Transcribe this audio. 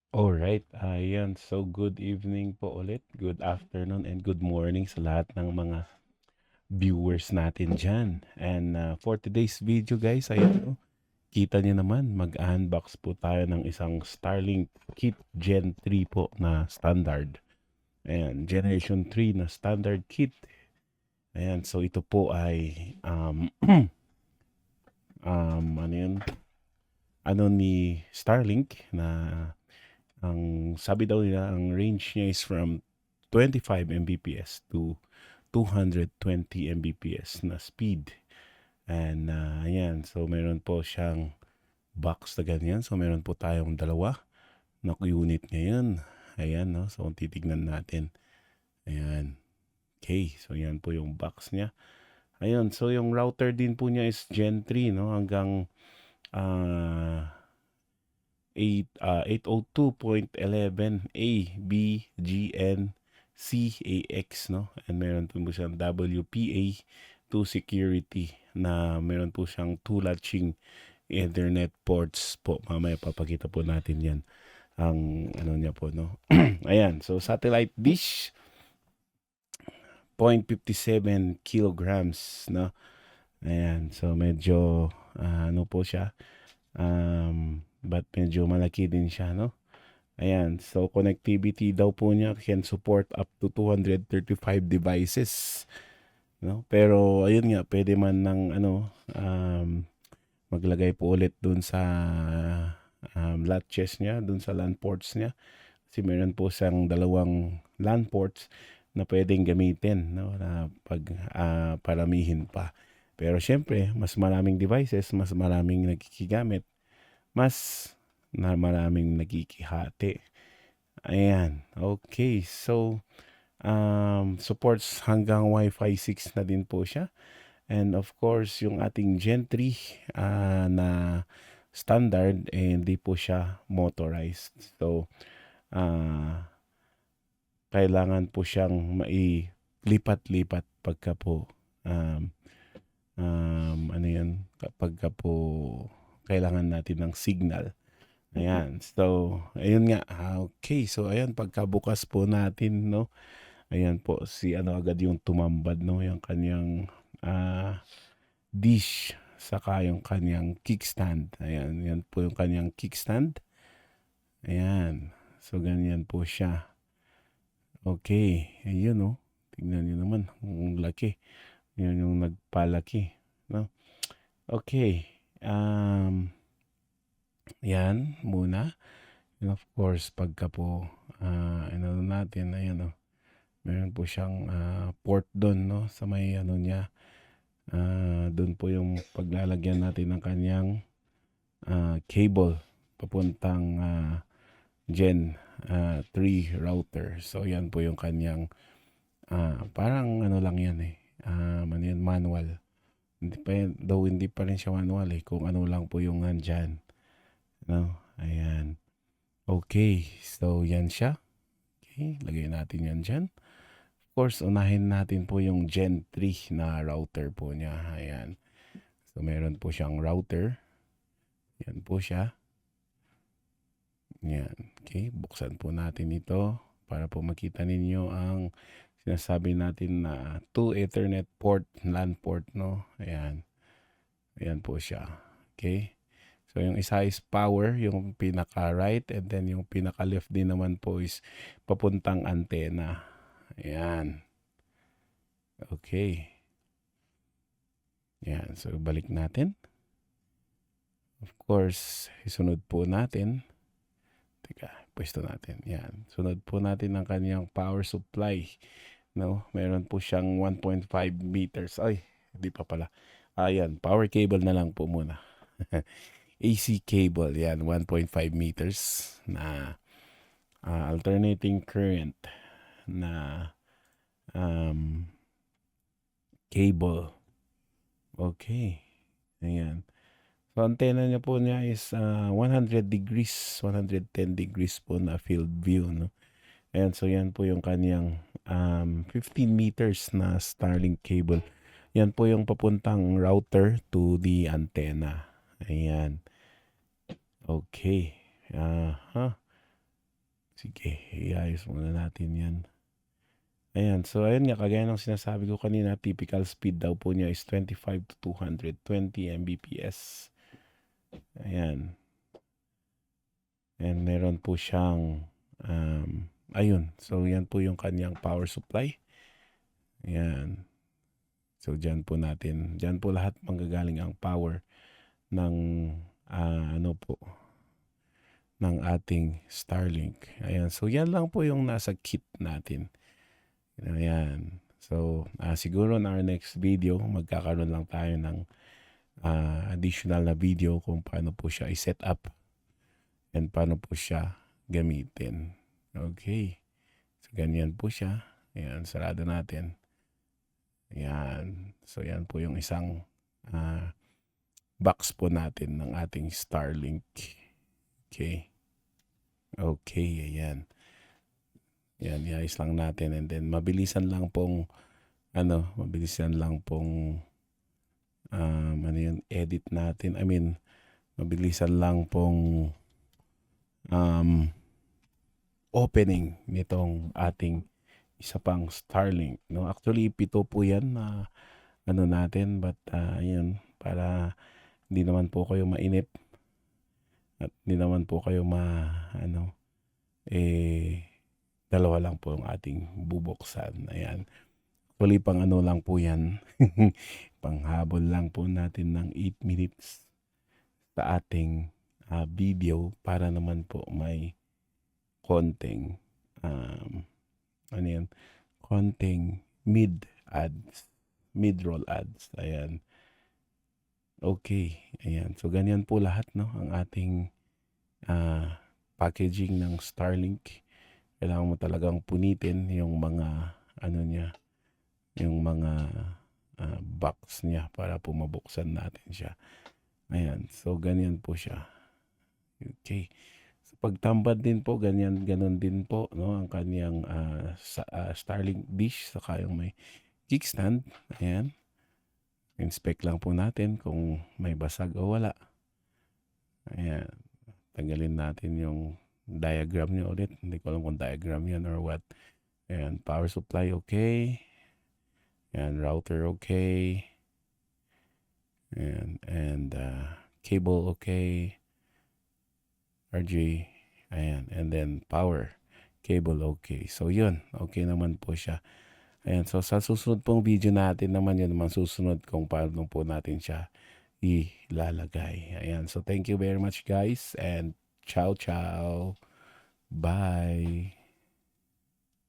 Alright, ayan. So, good evening po ulit, good afternoon, and good morning sa lahat ng mga viewers natin dyan. And for today's video guys, ayan, kita niyo naman, mag-unbox po tayo ng isang Starlink Kit Gen 3 po na standard. Ayan, Generation 3 na standard kit. Ayan, so ito po ay, ano yun, ano ni Starlink na ang sabi daw nila, ang range niya is from 25 Mbps to 220 Mbps na speed. And ayan, so meron po siyang box na ganyan. So meron po tayong dalawa na unit ngayon. Ayan, no? So kung titignan natin. Ayan. Okay, so yan po yung box niya. Ayun, so yung router din po niya is Gen 3, no? Hanggang uh, 802.11a, B, G, N, C, A, X, no? And meron po siyang WPA2 security na meron po siyang 2 latching Ethernet ports po. Mamaya papakita po natin yan. Ang ano niya po, no? Ayan, so satellite dish, 0.57 kilograms, no? Ayan, so medyo ano po siya, but medyo malaki din siya, no? Ayan, so connectivity daw po niya can support up to 235 devices, no? Pero ayun nga, pwede man ng ano, maglagay po ulit dun sa latches niya, dun sa LAN ports niya. Kasi meron po siyang dalawang LAN ports na pwedeng gamitin, no? Na pag paramihin pa. Pero syempre, mas maraming devices, mas maraming nagkikigamit, mas na maraming nagkikihati. Ayan. Okay. So, supports hanggang Wi-Fi 6 na din po siya. And of course, yung ating Gen 3 na standard, hindi po siya motorized. So, kailangan po siyang mailipat-lipat pagka po ano yan, kapag po kailangan natin ng signal. Ayan. So, ayun nga. Okay. So, ayan, pagkabukas po natin, no? Ayan po, si ano agad yung tumambad, no? Yung kanyang dish, saka yung kanyang kickstand. Ayan, yan po yung kanyang kickstand. Ayan. So, ganyan po siya. Okay. Ayun, no? Tingnan nyo naman. Ang laki. Yan yung nagpalaki, no? Okay. Yan muna. And of course, pagka po, ano natin, ayan o, meron po siyang port doon, no? Sa may ano niya, doon po yung paglalagyan natin ng kanyang cable papuntang Gen 3 router. So, yan po yung kanyang, parang ano lang yan eh, ano yan, manual. Hindi pa yan, though hindi pa rin siya manual eh, kung ano lang po yung nandyan. No? Ayan. Okay, so yan siya. Okay, lagay natin yan dyan. Of course, unahin natin po yung Gen 3 na router po niya. Ayan. So, meron po siyang router. Yan po siya. Yan. Okay, buksan po natin ito para po makita ninyo ang sinasabi natin na 2 Ethernet port, LAN port, no? Ayan. Ayan po siya. Okay. So, yung isa is power, yung pinaka-right, and then yung pinaka-left din naman po is papuntang antena. Ayan. Okay. Ayan. So, balik natin. Of course, isunod po natin. Teka, pwesto natin. Ayan. Sunod po natin ang kanyang power supply. No? Meron po siyang 1.5 meters. Ay, hindi pa pala. Ayan, power cable na lang po muna. AC cable, yan, 1.5 meters na alternating current na cable. Okay. Ayan. So, antenna niya po niya is 100 degrees, 110 degrees po na field view, no? Ayan, so yan po yung kanyang 15 meters na Starlink cable. Yan po yung papuntang router to the antenna. Ayan. Okay. Sige, iayos muna natin 'yan. Ayan, so ayun nga, kagaya ng sinasabi ko kanina, typical speed daw po niya is 25 to 220 Mbps. Ayan. And meron po siyang, ayun. So, yan po yung kanyang power supply. Ayan. So, dyan po lahat manggagaling ang power ng, ano po, ng ating Starlink. Ayan. So, yan lang po yung nasa kit natin. Ayan. So, siguro na our next video, magkakaroon lang tayo ng additional na video kung paano po siya i-set up and paano po siya gamitin. Okay. So, ganyan po siya. Ayan, sarado natin. Ayan. So, yan po yung isang box po natin ng ating Starlink. Okay. Okay, ayan. Yan, iayos lang natin. And then, mabilisan lang pong edit natin. I mean, mabilisan lang pong opening nitong ating isa pang Starlink. No? Actually, 7 po yan na natin. But, yun, para hindi naman po kayo mainip at hindi naman po kayo dalawa lang po yung ating bubuksan. Ayan. Actually, pang lang po yan. Panghabol lang po natin ng 8 minutes sa ating video para naman po may konting konting mid-roll ads. Ayan. Okay. Ayan. So, ganyan po lahat, no? Ang ating packaging ng Starlink. Kailangan mo talagang punitin yung mga yung mga box niya para po mabuksan natin siya. Ayan. So, ganyan po siya. Okay. So, pagtambad din po, ganon din po, no? Ang kanyang Starlink dish, saka yung may kickstand. Ayan. Inspect lang po natin kung may basag o wala. Ayan. Tanggalin natin yung diagram niya ulit. Hindi ko alam kung diagram yan or what. Ayan. Power supply okay. Ayan. Router okay. Ayan. And cable okay. RJ. Ayan. And then power cable okay. So yun. Okay naman po siya. Ayan. So sa susunod pong video natin naman yun naman susunod kung paano po natin siya ilalagay. Ayan. So thank you very much guys and ciao ciao. Bye.